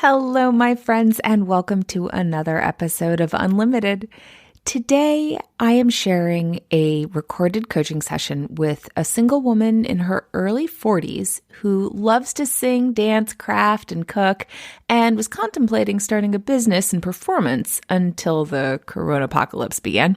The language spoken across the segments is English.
Hello, my friends, and welcome to another episode of Unlimited. Today, I am sharing a recorded coaching session with a single woman in her early 40s who loves to sing, dance, craft, and cook, and was contemplating starting a business in performance until the Coronapocolypse began.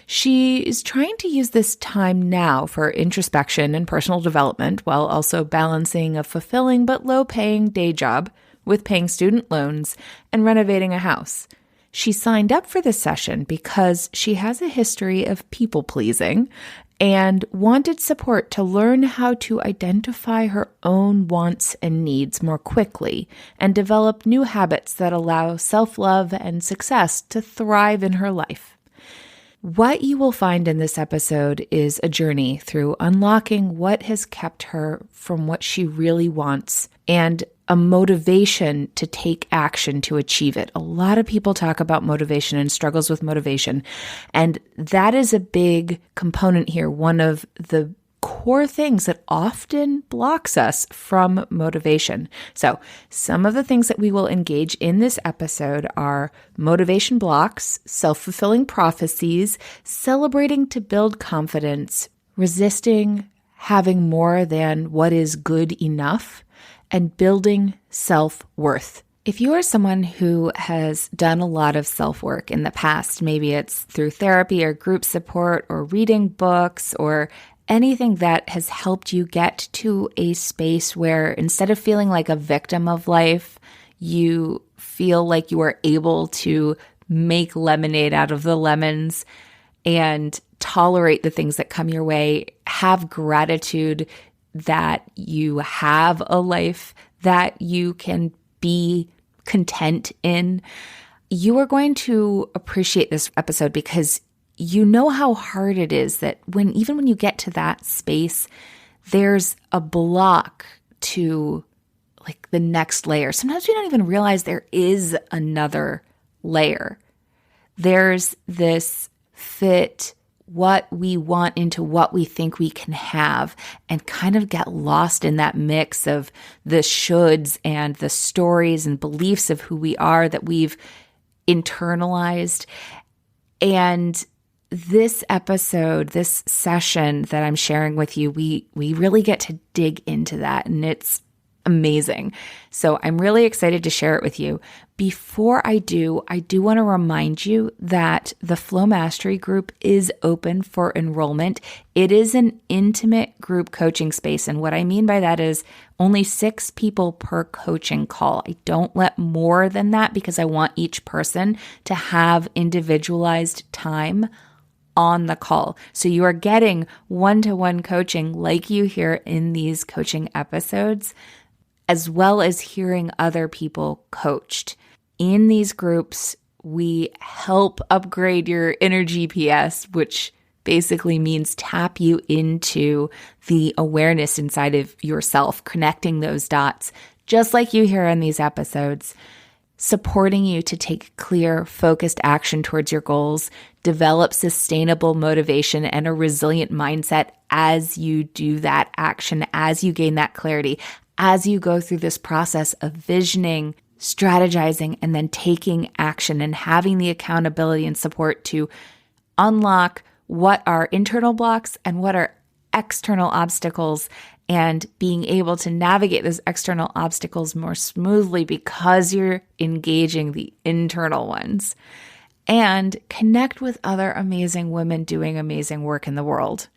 She is trying to use this time now for introspection and personal development while also balancing a fulfilling but low-paying day job with paying student loans and renovating a house. She signed up for this session because she has a history of people-pleasing and wanted support to learn how to identify her own wants and needs more quickly and develop new habits that allow self-love and success to thrive in her life. What you will find in this episode is a journey through unlocking what has kept her from what she really wants and a motivation to take action to achieve it. A lot of people talk about motivation and struggles with motivation, and that is a big component here. One of the core things that often blocks us from motivation. So some of the things that we will engage in this episode are motivation blocks, self-fulfilling prophecies, celebrating to build confidence, resisting having more than what is good enough, and building self-worth. If you are someone who has done a lot of self-work in the past, maybe it's through therapy or group support or reading books or anything that has helped you get to a space where instead of feeling like a victim of life, you feel like you are able to make lemonade out of the lemons and tolerate the things that come your way, have gratitude that you have a life that you can be content in, you are going to appreciate this episode because you know how hard it is that even when you get to that space, there's a block to like the next layer. Sometimes we don't even realize there is another layer. There's this fit what we want into what we think we can have and kind of get lost in that mix of the shoulds and the stories and beliefs of who we are that we've internalized. And this episode, this session that I'm sharing with you, we really get to dig into that, and it's amazing. So I'm really excited to share it with you. Before I do want to remind you that the Flow Mastery group is open for enrollment. It is an intimate group coaching space. And what I mean by that is only 6 people per coaching call. I don't let more than that because I want each person to have individualized time on the call. So you are getting one-to-one coaching like you hear in these coaching episodes, as well as hearing other people coached. In these groups, we help upgrade your inner GPS, which basically means tap you into the awareness inside of yourself, connecting those dots, just like you hear in these episodes, supporting you to take clear, focused action towards your goals, develop sustainable motivation and a resilient mindset as you do that action, as you gain that clarity, as you go through this process of visioning, strategizing, and then taking action and having the accountability and support to unlock what are internal blocks and what are external obstacles, and being able to navigate those external obstacles more smoothly because you're engaging the internal ones, and connect with other amazing women doing amazing work in the world.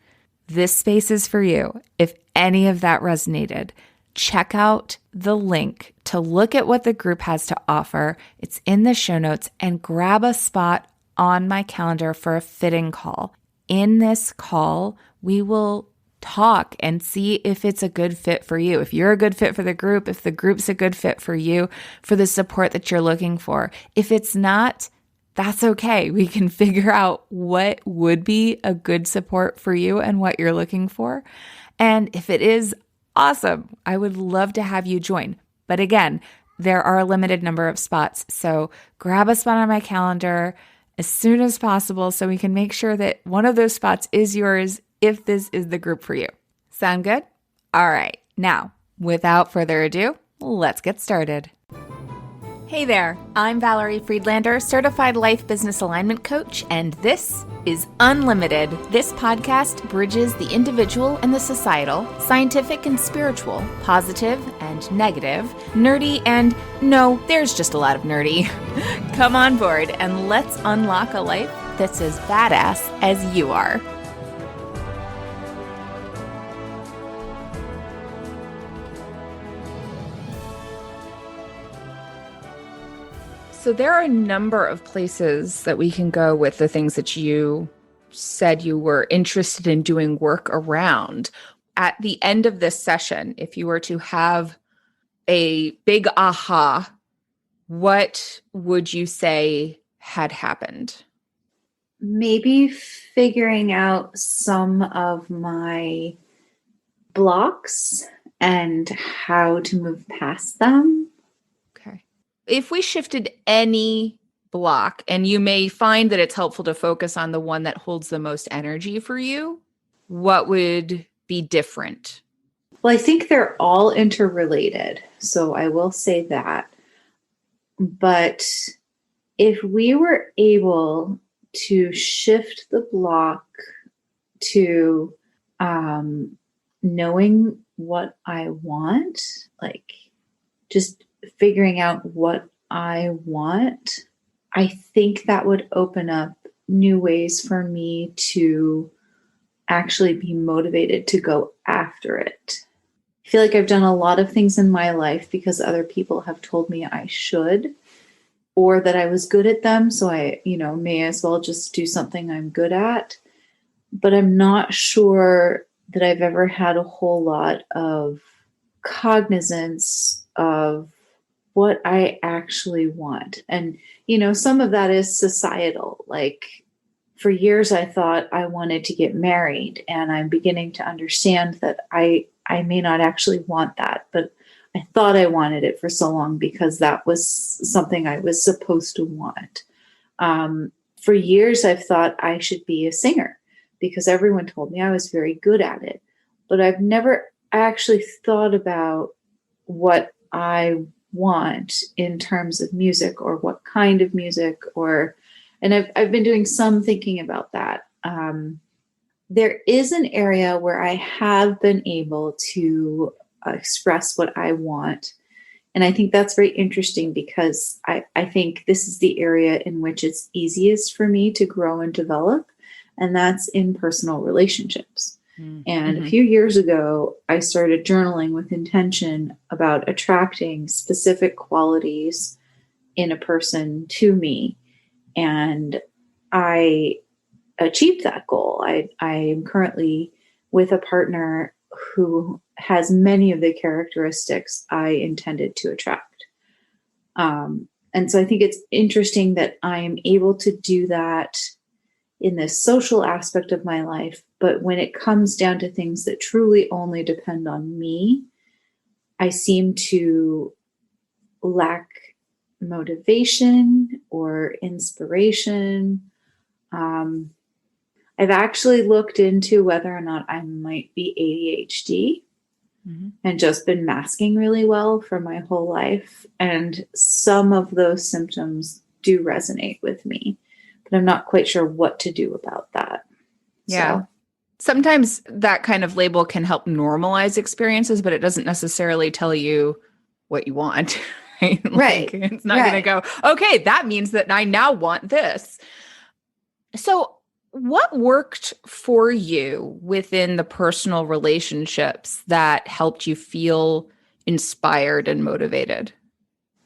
This space is for you. If any of that resonated, check out the link to look at what the group has to offer. It's in the show notes, and grab a spot on my calendar for a fitting call. In this call, we will talk and see if it's a good fit for you. If you're a good fit for the group, if the group's a good fit for you, for the support that you're looking for. If it's not, that's okay. We can figure out what would be a good support for you and what you're looking for. And if it is, awesome. I would love to have you join. But again, there are a limited number of spots. So grab a spot on my calendar as soon as possible so we can make sure that one of those spots is yours if this is the group for you. Sound good? All right. Now, without further ado, let's get started. Hey there, I'm Valerie Friedlander, certified life business alignment coach, and this is Unlimited. This podcast bridges the individual and the societal, scientific and spiritual, positive and negative, nerdy and no, there's just a lot of nerdy. Come on board and let's unlock a life that's as badass as you are. So there are a number of places that we can go with the things that you said you were interested in doing work around. At the end of this session, if you were to have a big aha, what would you say had happened? Maybe figuring out some of my blocks and how to move past them. Okay. If we shifted any block, and you may find that it's helpful to focus on the one that holds the most energy for you, what would be different? Well, I think they're all interrelated, so I will say that. But if we were able to shift the block to knowing what I want, like just figuring out what I want, I think that would open up new ways for me to actually be motivated to go after it. I feel like I've done a lot of things in my life because other people have told me I should, or that I was good at them. So I, may as well just do something I'm good at. But I'm not sure that I've ever had a whole lot of cognizance of what I actually want. And, some of that is societal. Like for years, I thought I wanted to get married, and I'm beginning to understand that I may not actually want that, but I thought I wanted it for so long because that was something I was supposed to want. For years, I've thought I should be a singer because everyone told me I was very good at it, but I've never actually thought about what I want in terms of music or what kind of music, and I've been doing some thinking about that. There is an area where I have been able to express what I want. And I think that's very interesting because I think this is the area in which it's easiest for me to grow and develop. And that's in personal relationships. Mm-hmm. And a few years ago, I started journaling with intention about attracting specific qualities in a person to me. And I achieved that goal. I am currently with a partner who has many of the characteristics I intended to attract. And so I think it's interesting that I am able to do that in this social aspect of my life. But when it comes down to things that truly only depend on me, I seem to lack motivation or inspiration. I've actually looked into whether or not I might be ADHD and just been masking really well for my whole life. And some of those symptoms do resonate with me, but I'm not quite sure what to do about that. Yeah. So. Sometimes that kind of label can help normalize experiences, but it doesn't necessarily tell you what you want. Right. Right. It's not going to go, okay, that means that I now want this. So what worked for you within the personal relationships that helped you feel inspired and motivated?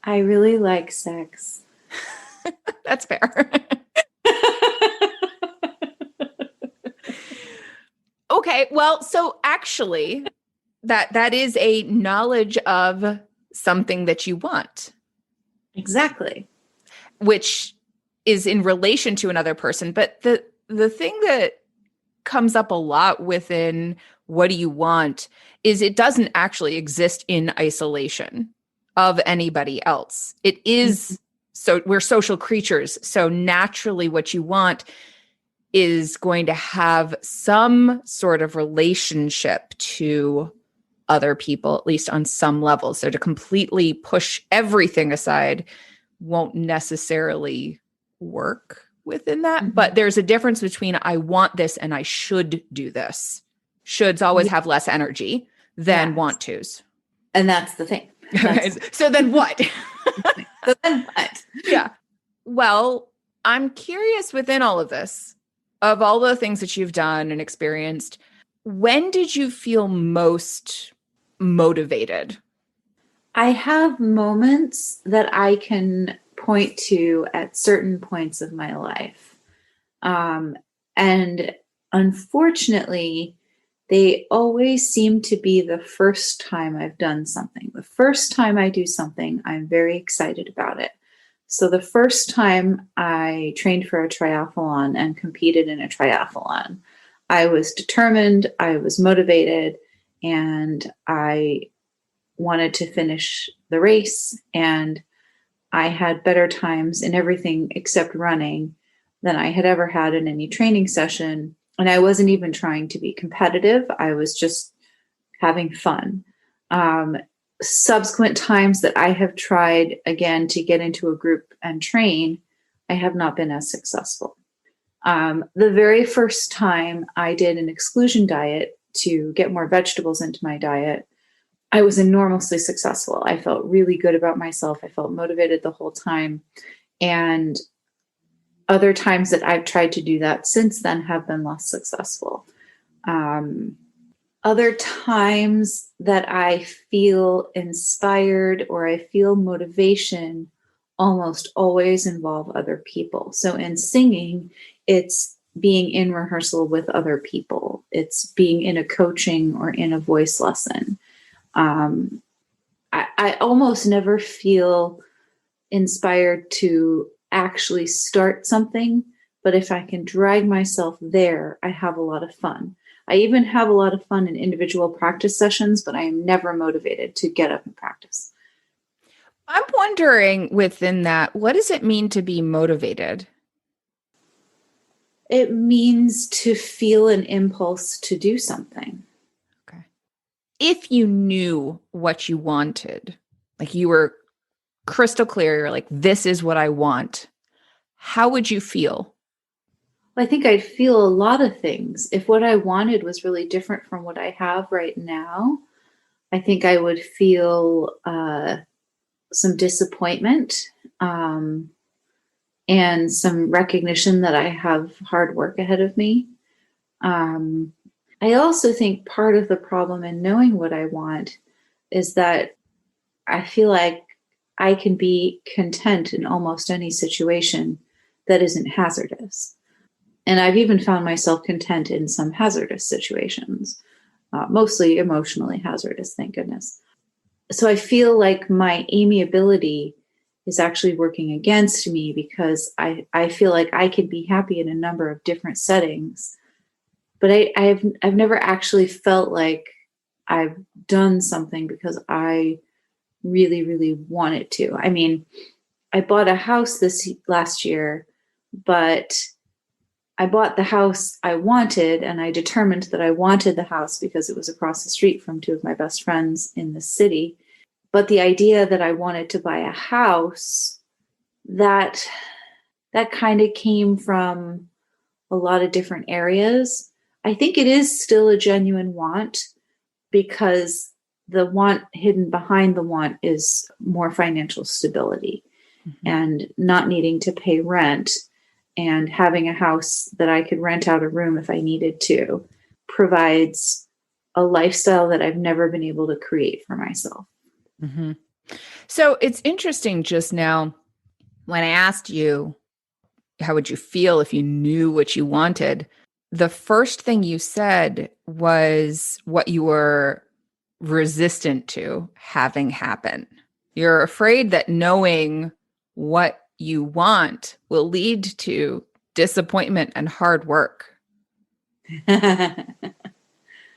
I really like sex. That's fair. Okay. Well, so actually that is a knowledge of something that you want. Exactly. Which is in relation to another person. But the thing that comes up a lot within what do you want is it doesn't actually exist in isolation of anybody else. It is, so we're social creatures. So naturally what you want is going to have some sort of relationship to other people, at least on some level. So to completely push everything aside won't necessarily work within that. But there's a difference between I want this and I should do this. Shoulds always have less energy than want tos. And that's the thing. So then what? So then what? Yeah. Well, I'm curious within all of this, of all the things that you've done and experienced, when did you feel most motivated? I have moments that I can point to at certain points of my life. And unfortunately, they always seem to be the first time I've done something. The first time I do something, I'm very excited about it. So the first time I trained for a triathlon and competed in a triathlon, I was determined, I was motivated, and I wanted to finish the race. And I had better times in everything except running than I had ever had in any training session. And I wasn't even trying to be competitive. I was just having fun. Subsequent times that I have tried again to get into a group and train, I have not been as successful. The very first time I did an exclusion diet to get more vegetables into my diet, I was enormously successful. I felt really good about myself. I felt motivated the whole time. And other times that I've tried to do that since then have been less successful. Other times that I feel inspired or I feel motivation almost always involve other people. So in singing, it's being in rehearsal with other people. It's being in a coaching or in a voice lesson. I almost never feel inspired to actually start something, but if I can drag myself there, I have a lot of fun. I even have a lot of fun in individual practice sessions, but I am never motivated to get up and practice. I'm wondering within that, what does it mean to be motivated? It means to feel an impulse to do something. Okay. If you knew what you wanted, like you were crystal clear, you're like, this is what I want, how would you feel? I think I'd feel a lot of things. If what I wanted was really different from what I have right now, I think I would feel some disappointment and some recognition that I have hard work ahead of me. I also think part of the problem in knowing what I want is that I feel like I can be content in almost any situation that isn't hazardous. And I've even found myself content in some hazardous situations, mostly emotionally hazardous, thank goodness. So I feel like my amiability is actually working against me because I feel like I can be happy in a number of different settings, but I've never actually felt like I've done something because I really, really wanted to. I mean, I bought a house this last year, but I bought the house I wanted, and I determined that I wanted the house because it was across the street from two of my best friends in the city. But the idea that I wanted to buy a house, that kind of came from a lot of different areas. I think it is still a genuine want because the want hidden behind the want is more financial stability and not needing to pay rent and having a house that I could rent out a room if I needed to provides a lifestyle that I've never been able to create for myself. Mm-hmm. So it's interesting just now when I asked you, how would you feel if you knew what you wanted? The first thing you said was what you were resistant to having happen. You're afraid that knowing what you want will lead to disappointment and hard work.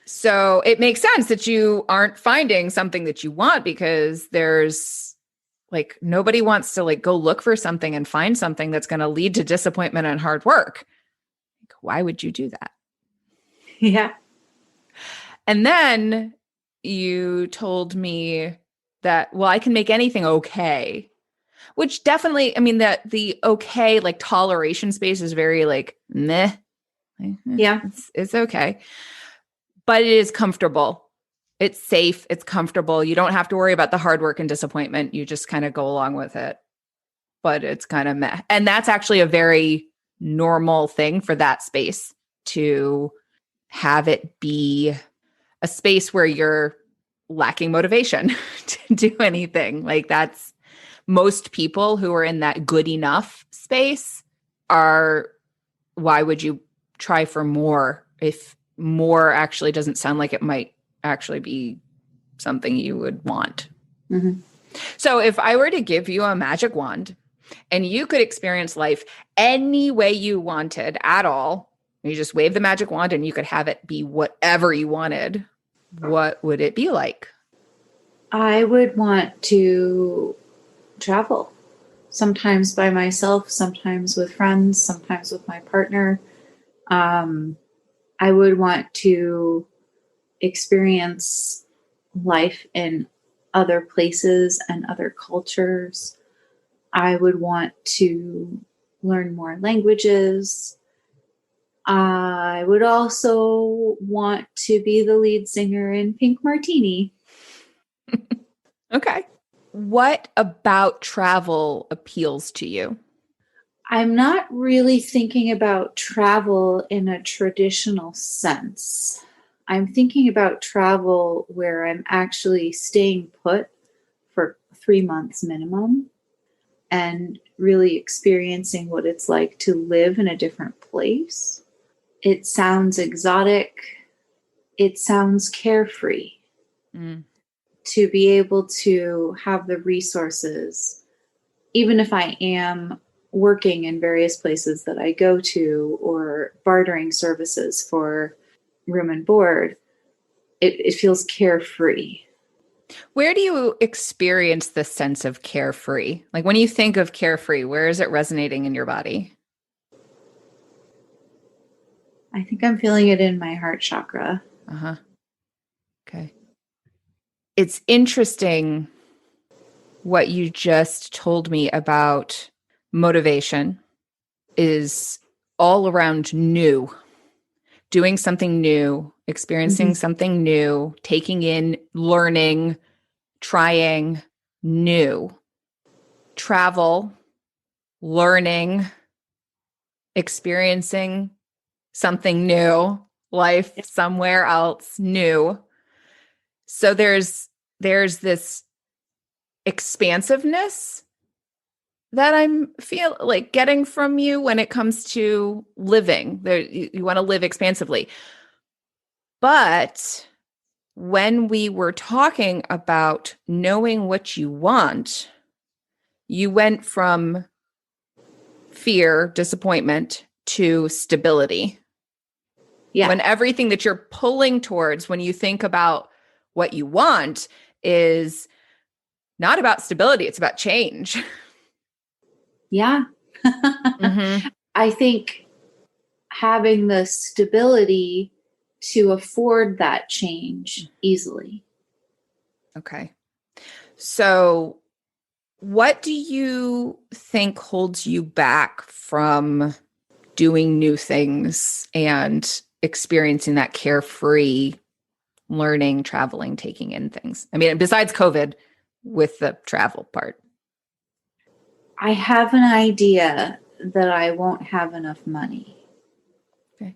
So it makes sense that you aren't finding something that you want because there's like nobody wants to like go look for something and find something that's going to lead to disappointment and hard work. Why would you do that? Yeah. And then you told me that, well, I can make anything okay. Which definitely, I mean, the okay, like toleration space is very like meh. Like, Yeah. it's okay. But it is comfortable. It's safe. It's comfortable. You don't have to worry about the hard work and disappointment. You just kind of go along with it. But it's kind of meh. And that's actually a very normal thing for that space to have it be a space where you're lacking motivation to do anything. Like that's most people who are in that good enough space are, why would you try for more if more actually doesn't sound like it might actually be something you would want? Mm-hmm. So if I were to give you a magic wand and you could experience life any way you wanted at all, you just wave the magic wand and you could have it be whatever you wanted, what would it be like? I would want to travel, sometimes by myself, sometimes with friends, sometimes with my partner. I would want to experience life in other places and other cultures. I would want to learn more languages. I would also want to be the lead singer in Pink Martini. Okay. What about travel appeals to you? I'm not really thinking about travel in a traditional sense. I'm thinking about travel where I'm actually staying put for 3 months minimum and really experiencing what it's like to live in a different place. It sounds exotic. It sounds carefree. Mm. To be able to have the resources, even if I am working in various places that I go to or bartering services for room and board, it feels carefree. Where do you experience the sense of carefree? Like when you think of carefree, where is it resonating in your body? I think I'm feeling it in my heart chakra. Uh-huh. Okay. It's interesting what you just told me about motivation is all around new, doing something new, experiencing Mm-hmm. something new, taking in, learning, trying new, travel, learning, experiencing something new, life somewhere else new. So there's this expansiveness that I'm feel like getting from you when it comes to living. There, you want to live expansively. But when we were talking about knowing what you want, you went from fear, disappointment to stability. Yeah. When everything that you're pulling towards when you think about what you want is not about stability, it's about change. Yeah. Mm-hmm. I think having the stability to afford that change easily. Okay. So, what do you think holds you back from doing new things and experiencing that carefree learning, traveling, taking in things? I mean, besides COVID with the travel part. I have an idea that I won't have enough money. Okay.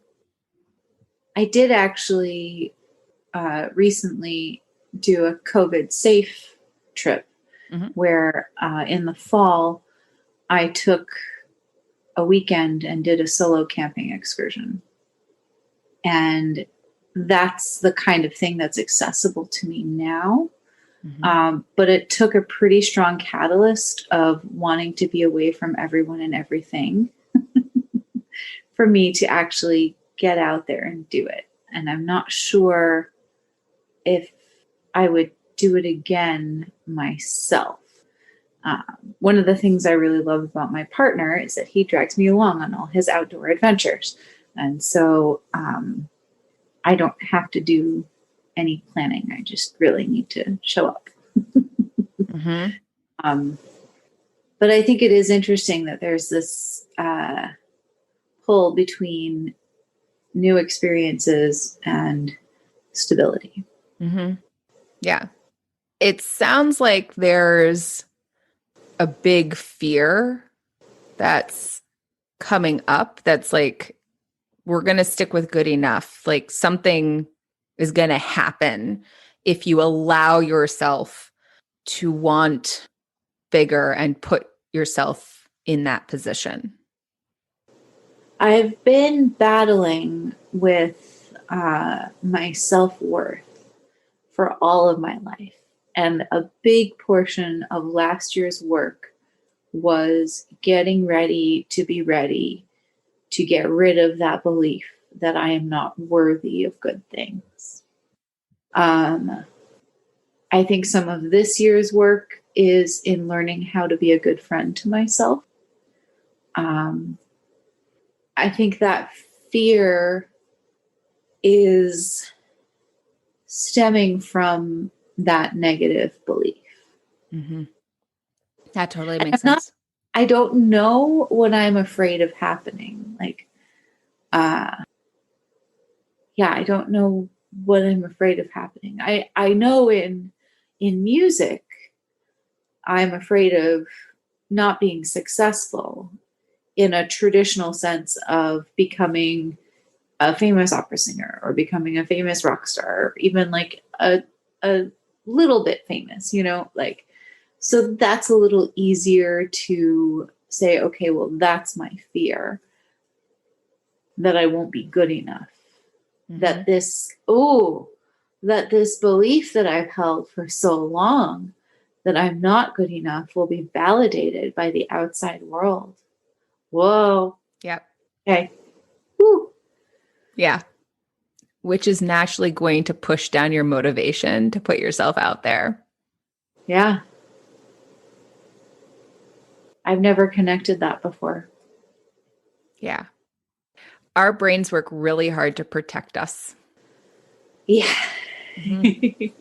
I did actually recently do a COVID safe trip Mm-hmm. where in the fall I took a weekend and did a solo camping excursion. And that's the kind of thing that's accessible to me now. Mm-hmm. But it took a pretty strong catalyst of wanting to be away from everyone and everything for me to actually get out there and do it. And I'm not sure if I would do it again myself. One of the things I really love about my partner is that he drags me along on all his outdoor adventures. And so I don't have to do any planning. I just really need to show up. Mm-hmm. Um, But I think it is interesting that there's this pull between new experiences and stability. Mm-hmm. Yeah. It sounds like there's a big fear that's coming up that's like, we're going to stick with good enough. Like something is going to happen if you allow yourself to want bigger and put yourself in that position. I've been battling with my self-worth for all of my life. And a big portion of last year's work was getting ready to be ready to get rid of that belief that I am not worthy of good things. I think some of this year's work is in learning how to be a good friend to myself. I think that fear is stemming from that negative belief. Mm-hmm. That totally makes sense. I don't know what I'm afraid of happening. Like, I don't know what I'm afraid of happening. I know in music, I'm afraid of not being successful in a traditional sense of becoming a famous opera singer or becoming a famous rock star, or even like a little bit famous, like, so that's a little easier to say, okay, well, that's my fear, that I won't be good enough. Mm-hmm. That this belief that I've held for so long that I'm not good enough will be validated by the outside world. Whoa. Yep. Okay. Woo. Yeah. Which is naturally going to push down your motivation to put yourself out there. Yeah. I've never connected that before. Yeah. Our brains work really hard to protect us. Yeah. Mm-hmm.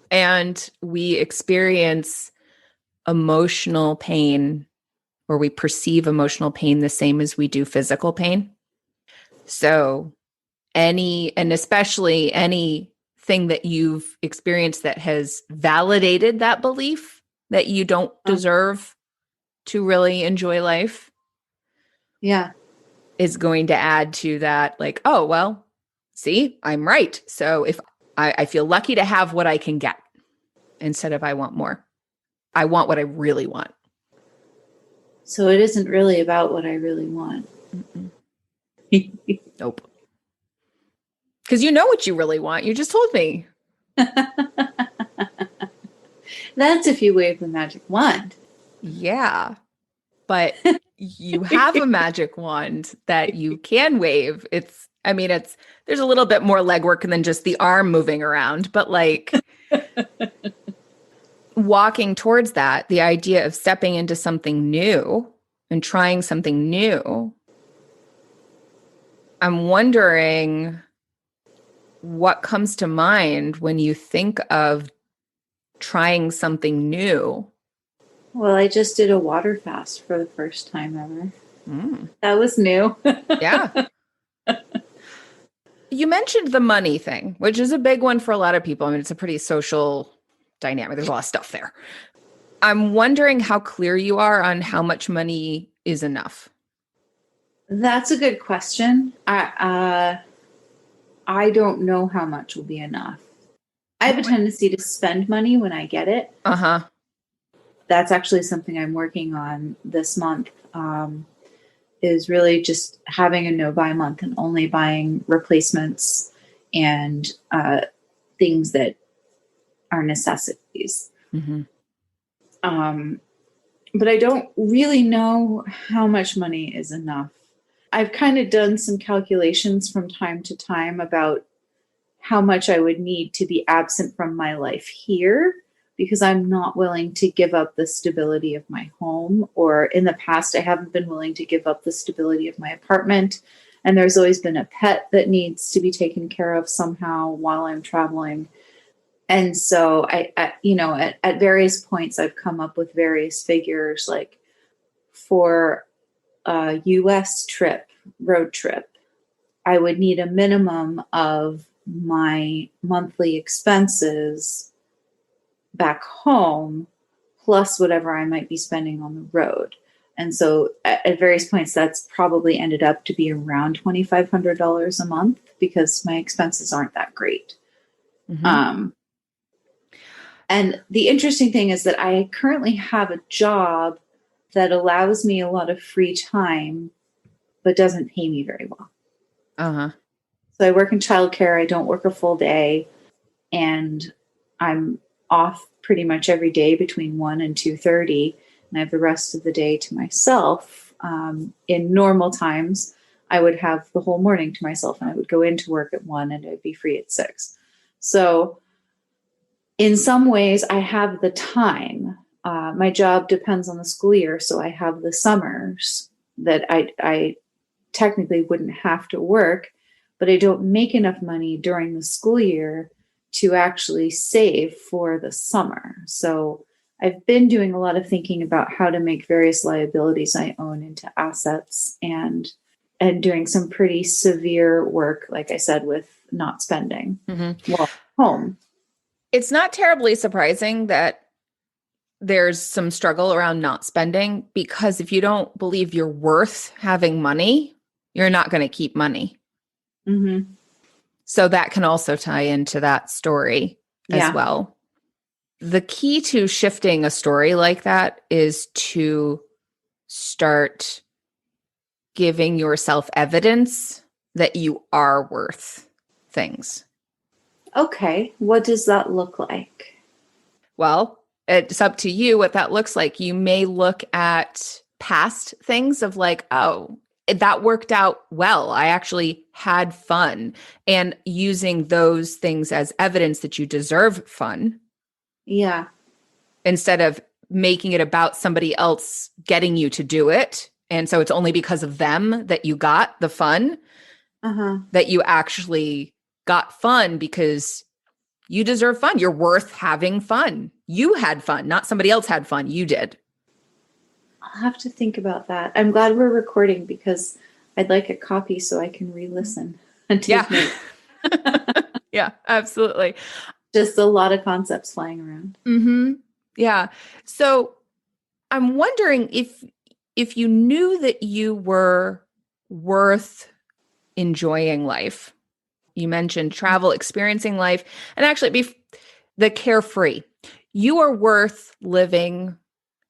And we experience emotional pain, or we perceive emotional pain the same as we do physical pain. So especially anything that you've experienced that has validated that belief that you don't deserve to really enjoy life. Yeah. Is going to add to that, like, oh, well, see, I'm right. So if I feel lucky to have what I can get instead of I want more. I want what I really want. So it isn't really about what I really want. Nope. Because you know what you really want. You just told me. That's if you wave the magic wand. Yeah. But you have a magic wand that you can wave. There's a little bit more legwork than just the arm moving around, but like walking towards that, the idea of stepping into something new and trying something new. I'm wondering what comes to mind when you think of trying something new. Well, I just did a water fast for the first time ever. That was new. Yeah. You mentioned the money thing, which is a big one for a lot of people. I mean, it's a pretty social dynamic. There's a lot of stuff there. I'm wondering how clear you are on how much money is enough. That's a good question. I don't know how much will be enough. I have a tendency to spend money when I get it. Uh-huh. That's actually something I'm working on this month, is really just having a no-buy month and only buying replacements and things that are necessities. Mm-hmm. But I don't really know how much money is enough. I've kind of done some calculations from time to time about how much I would need to be absent from my life here, because I'm not willing to give up the stability of my home, or in the past, I haven't been willing to give up the stability of my apartment. And there's always been a pet that needs to be taken care of somehow while I'm traveling. And so at various points, I've come up with various figures, like for a US trip, road trip, I would need a minimum of my monthly expenses back home plus whatever I might be spending on the road. And so at various points, that's probably ended up to be around $2,500 a month because my expenses aren't that great. Mm-hmm. And the interesting thing is that I currently have a job that allows me a lot of free time, but doesn't pay me very well. Uh-huh. So I work in childcare. I don't work a full day, and I'm off pretty much every day between 1 and 2:30, and I have the rest of the day to myself. In normal times, I would have the whole morning to myself, and I would go into work at 1 and I'd be free at 6. So in some ways, I have the time. My job depends on the school year, so I have the summers that I technically wouldn't have to work, but I don't make enough money during the school year to actually save for the summer. So I've been doing a lot of thinking about how to make various liabilities I own into assets, and doing some pretty severe work, like I said, with not spending while home. It's not terribly surprising that there's some struggle around not spending, because if you don't believe you're worth having money, you're not going to keep money. Mm-hmm. So that can also tie into that story as well. The key to shifting a story like that is to start giving yourself evidence that you are worth things. Okay. What does that look like? Well, it's up to you what that looks like. You may look at past things of like, oh, that worked out well. I actually had fun, and using those things as evidence that you deserve fun. Yeah. Instead of making it about somebody else getting you to do it. And so it's only because of them that you got the fun, that you actually got fun because you deserve fun. You're worth having fun. You had fun, not somebody else had fun. You did. I'll have to think about that. I'm glad we're recording because I'd like a copy so I can re-listen and take notes. Yeah, absolutely. Just a lot of concepts flying around. Mm-hmm. Yeah. So I'm wondering if you knew that you were worth enjoying life. You mentioned travel, experiencing life, and actually be the carefree. You are worth living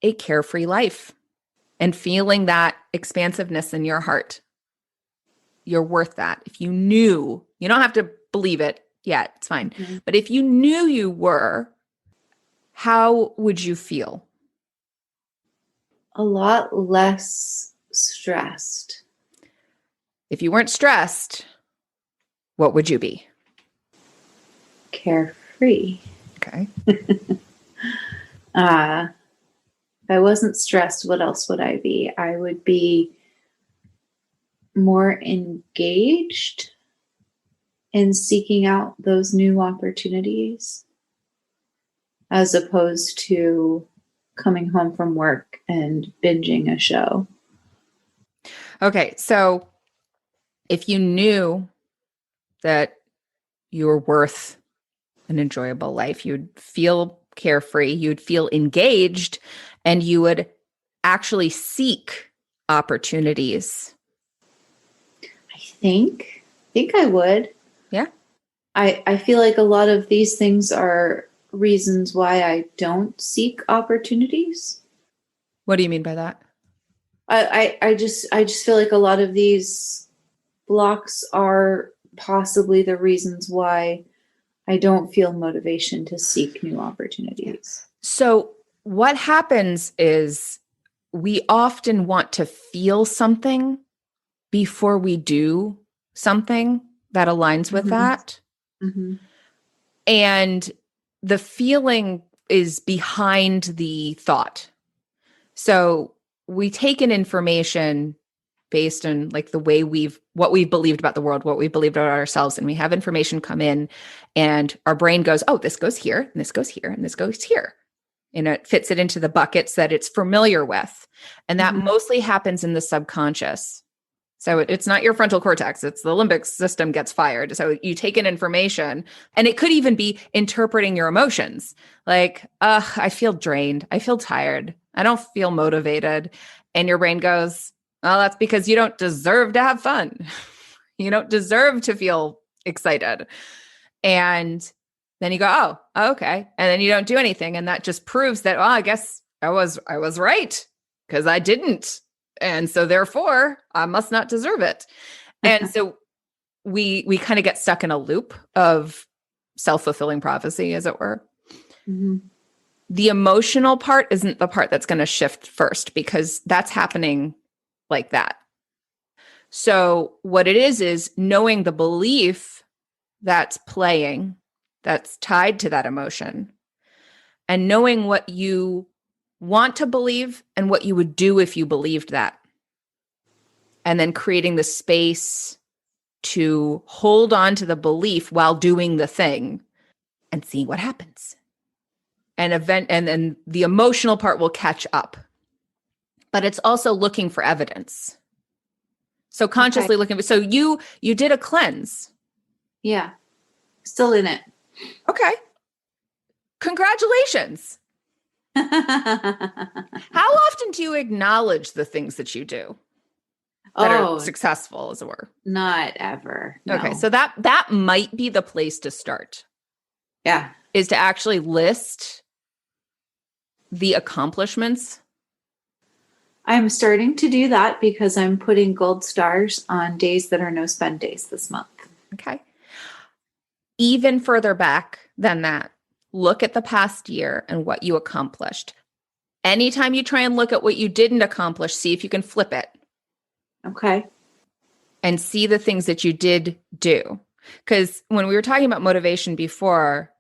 a carefree life and feeling that expansiveness in your heart. You're worth that. If you knew, you don't have to believe it yet, it's fine. Mm-hmm. But if you knew you were, how would you feel? A lot less stressed. If you weren't stressed, what would you be? Carefree. Okay. If I wasn't stressed, what else would I be? I would be more engaged in seeking out those new opportunities, as opposed to coming home from work and binging a show. Okay, so if you knew that you were worth an enjoyable life, you'd feel carefree, you'd feel engaged, and you would actually seek opportunities. I think I would. Yeah. I feel like a lot of these things are reasons why I don't seek opportunities. What do you mean by that? I just feel like a lot of these blocks are possibly the reasons why I don't feel motivation to seek new opportunities. So what happens is we often want to feel something before we do something that aligns with that. Mm-hmm. And the feeling is behind the thought. So we take in information based on like the way what we've believed about the world, what we believed about ourselves. And we have information come in and our brain goes, oh, this goes here and this goes here and this goes here. And it fits it into the buckets that it's familiar with. And that mostly happens in the subconscious. So it's not your frontal cortex, it's the limbic system gets fired. So you take in information, and it could even be interpreting your emotions. Like, I feel drained. I feel tired. I don't feel motivated. And your brain goes, oh, that's because you don't deserve to have fun. You don't deserve to feel excited. And then you go, oh, okay. And then you don't do anything. And that just proves that, well, I guess I was right because I didn't. And so therefore I must not deserve it. And so we kind of get stuck in a loop of self-fulfilling prophecy, as it were. Mm-hmm. The emotional part isn't the part that's going to shift first, because that's happening like that. So what it is knowing the belief that's playing, that's tied to that emotion, and knowing what you want to believe and what you would do if you believed that. And then creating the space to hold on to the belief while doing the thing and seeing what happens. And then the emotional part will catch up. But it's also looking for evidence. So consciously looking. So you did a cleanse. Yeah. Still in it. Okay. Congratulations. How often do you acknowledge the things that you do that are successful, as it were? Not ever. No. Okay. So that might be the place to start. Yeah. Is to actually list the accomplishments. I'm starting to do that because I'm putting gold stars on days that are no spend days this month. Okay. Even further back than that, look at the past year and what you accomplished. Anytime you try and look at what you didn't accomplish, see if you can flip it. Okay. And see the things that you did do. Because when we were talking about motivation before,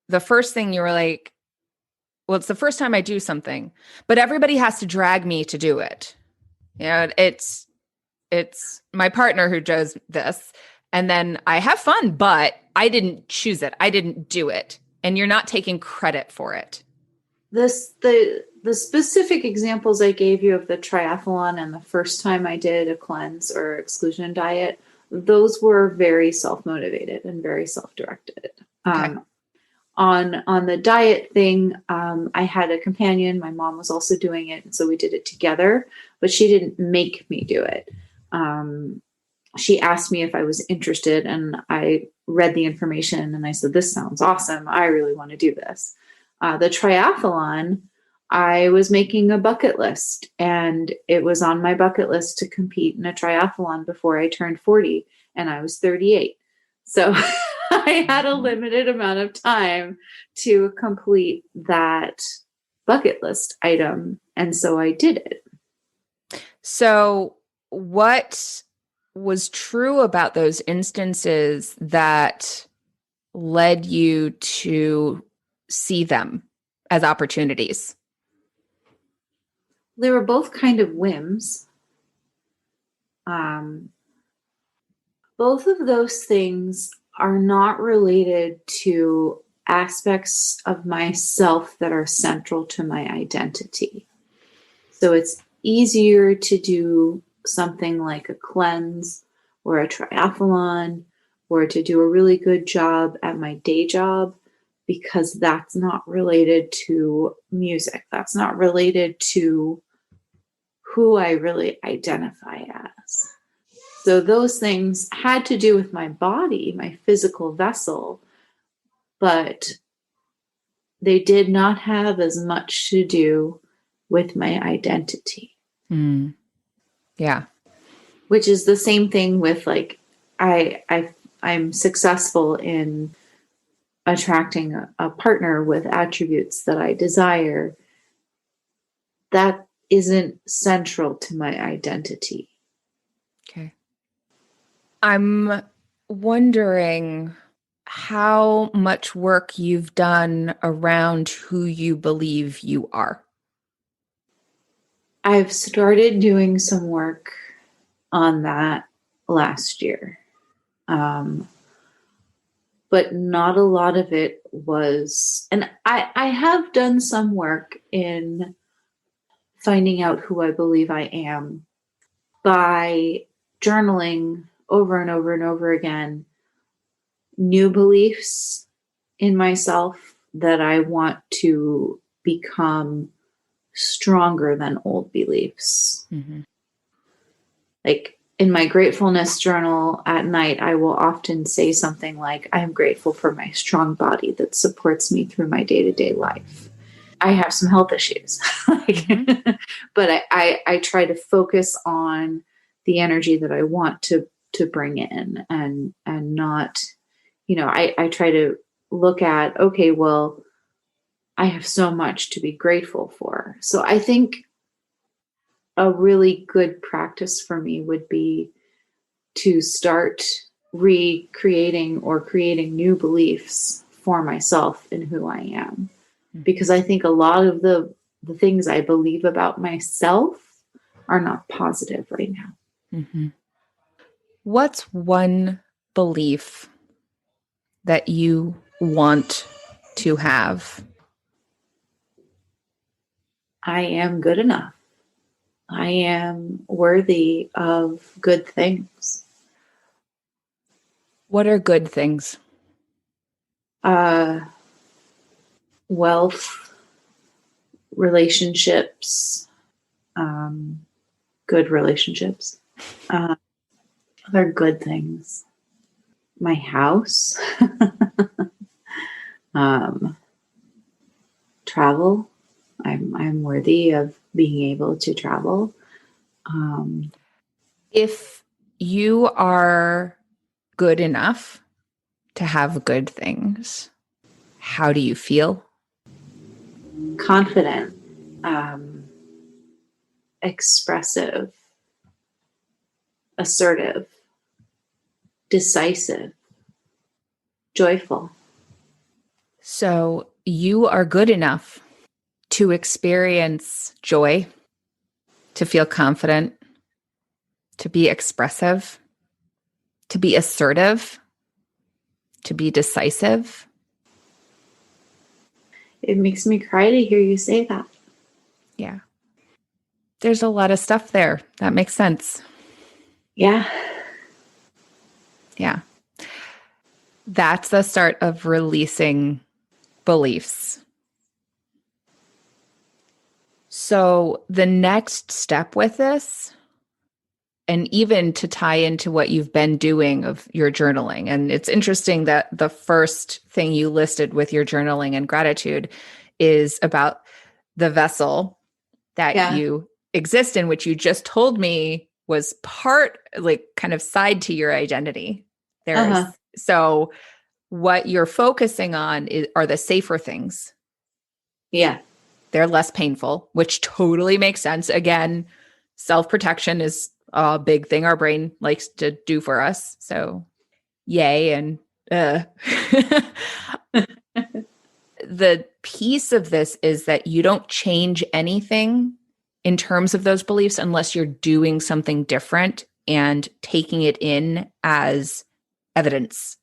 the first thing you were like, well, it's the first time I do something, but everybody has to drag me to do it. You know, it's my partner who does this. And then I have fun, but I didn't choose it. I didn't do it. And you're not taking credit for it. The specific examples I gave you of the triathlon and the first time I did a cleanse or exclusion diet, those were very self-motivated and very self-directed. Okay. On the diet thing, I had a companion. My mom was also doing it. And so we did it together, but she didn't make me do it. She asked me if I was interested, and I read the information and I said, this sounds awesome. I really want to do this. The triathlon, I was making a bucket list, and it was on my bucket list to compete in a triathlon before I turned 40, and I was 38. So I had a limited amount of time to complete that bucket list item. And so I did it. So what was true about those instances that led you to see them as opportunities? They were both kind of whims. Both of those things are not related to aspects of myself that are central to my identity. So it's easier to do something like a cleanse or a triathlon, or to do a really good job at my day job, because that's not related to music. That's not related to who I really identify as. So those things had to do with my body, my physical vessel, but they did not have as much to do with my identity. Mm. Yeah. Which is the same thing with like, I'm successful in attracting a partner with attributes that I desire. That isn't central to my identity. Okay. I'm wondering how much work you've done around who you believe you are. I've started doing some work on that last year. But not a lot of it was, and I have done some work in finding out who I believe I am by journaling over and over and over again new beliefs in myself that I want to become stronger than old beliefs. Mm-hmm. Like in my gratefulness journal at night, I will often say something like, I'm grateful for my strong body that supports me through my day-to-day life. I have some health issues, but I try to focus on the energy that I want to bring in and not, I try to look at, okay, well, I have so much to be grateful for. So I think a really good practice for me would be to start recreating or creating new beliefs for myself in who I am. Because I think a lot of the things I believe about myself are not positive right now. Mm-hmm. What's one belief that you want to have? I am good enough. I am worthy of good things. What are good things? Wealth, relationships, good relationships. They're good things. My house, travel. I'm worthy of being able to travel. If you are good enough to have good things, how do you feel? Confident, expressive, assertive, decisive, joyful. So you are good enough to experience joy, to feel confident, to be expressive, to be assertive, to be decisive. It makes me cry to hear you say that. Yeah. There's a lot of stuff there. That makes sense. Yeah. Yeah. That's the start of releasing beliefs. So the next step with this, and even to tie into what you've been doing of your journaling, and it's interesting that the first thing you listed with your journaling and gratitude is about the vessel that you exist in, which you just told me was part, like kind of side to your identity. So what you're focusing on are the safer things. Yeah. They're less painful, which totally makes sense. Again, self-protection is a big thing our brain likes to do for us. So yay. And the piece of this is that you don't change anything in terms of those beliefs unless you're doing something different and taking it in as evidence.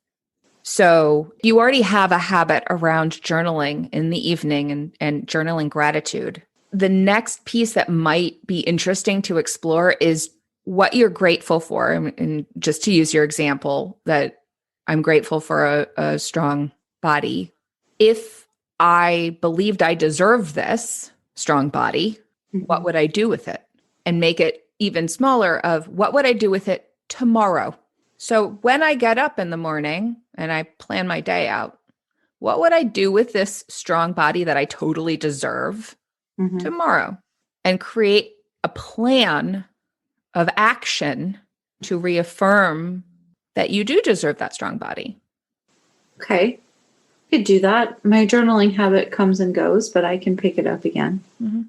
So you already have a habit around journaling in the evening and journaling gratitude. The next piece that might be interesting to explore is what you're grateful for. And just to use your example, that I'm grateful for a strong body. If I believed I deserved this strong body, what would I do with it? And make it even smaller of what would I do with it tomorrow? So when I get up in the morning and I plan my day out, what would I do with this strong body that I totally deserve tomorrow? And create a plan of action to reaffirm that you do deserve that strong body. Okay. I could do that. My journaling habit comes and goes, but I can pick it up again. Mm-hmm.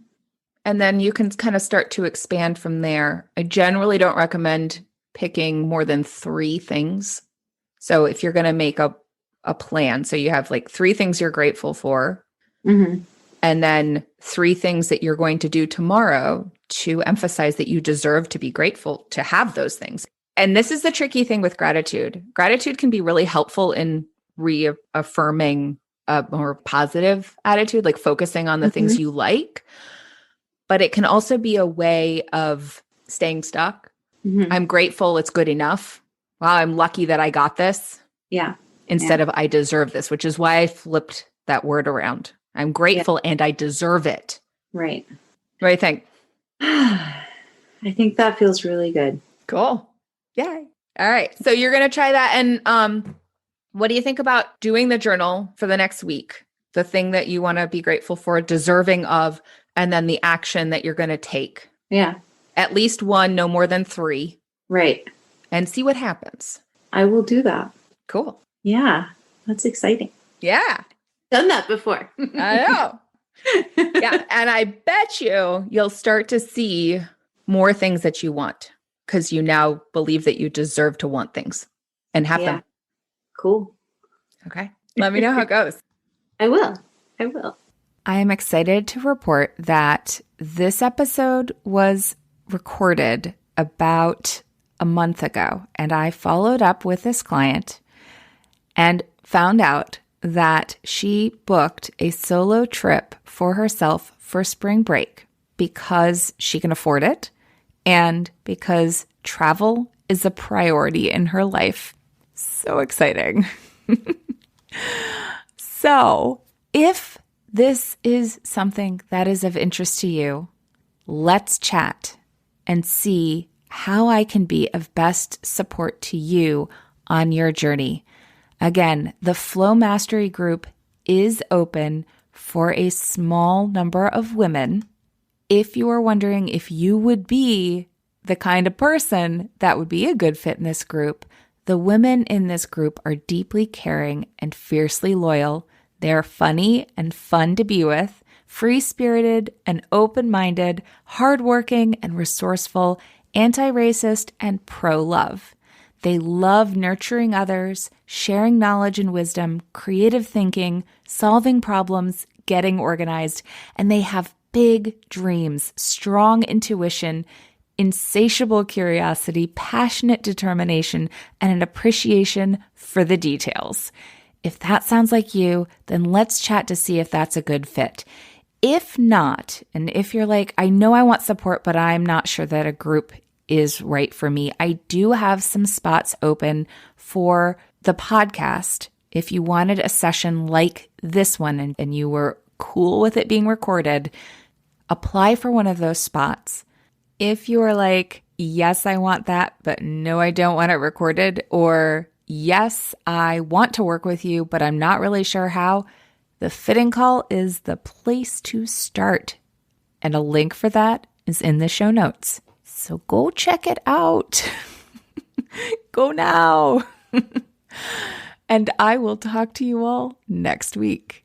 And then you can kind of start to expand from there. I generally don't recommend picking more than 3 things. So if you're going to make a plan, so you have like 3 things you're grateful for, And then 3 things that you're going to do tomorrow to emphasize that you deserve to be grateful to have those things. And this is the tricky thing with gratitude. Gratitude can be really helpful in reaffirming a more positive attitude, like focusing on the things you like. But it can also be a way of staying stuck. I'm grateful it's good enough. Wow, I'm lucky that I got this. Yeah. Instead of I deserve this, which is why I flipped that word around. I'm grateful and I deserve it. Right. What do you think? I think that feels really good. Cool. Yay. All right. So you're going to try that. And what do you think about doing the journal for the next week? The thing that you want to be grateful for, deserving of, and then the action that you're going to take. Yeah. At least 1, no more than 3. Right. And see what happens. I will do that. Cool. Yeah. That's exciting. Yeah. Done that before. I know. Yeah. And I bet you'll start to see more things that you want because you now believe that you deserve to want things and have them. Cool. Okay. Let me know how it goes. I will. I am excited to report that this episode was recorded about a month ago, and I followed up with this client and found out that she booked a solo trip for herself for spring break because she can afford it and because travel is a priority in her life. So exciting. So, if this is something that is of interest to you, let's chat and see how I can be of best support to you on your journey. Again, the Flow Mastery group is open for a small number of women. If you are wondering if you would be the kind of person that would be a good fit in this group, the women in this group are deeply caring and fiercely loyal. They're funny and fun to be with, free-spirited and open-minded, hardworking and resourceful, anti-racist and pro-love. They love nurturing others, sharing knowledge and wisdom, creative thinking, solving problems, getting organized, and they have big dreams, strong intuition, insatiable curiosity, passionate determination, and an appreciation for the details. If that sounds like you, then let's chat to see if that's a good fit. If not, and if you're like, I know I want support, but I'm not sure that a group is right for me, I do have some spots open for the podcast. If you wanted a session like this one and you were cool with it being recorded, apply for one of those spots. If you are like, yes, I want that, but no, I don't want it recorded, or yes, I want to work with you, but I'm not really sure how, the fitting call is the place to start. And a link for that is in the show notes. So go check it out. Go now. And I will talk to you all next week.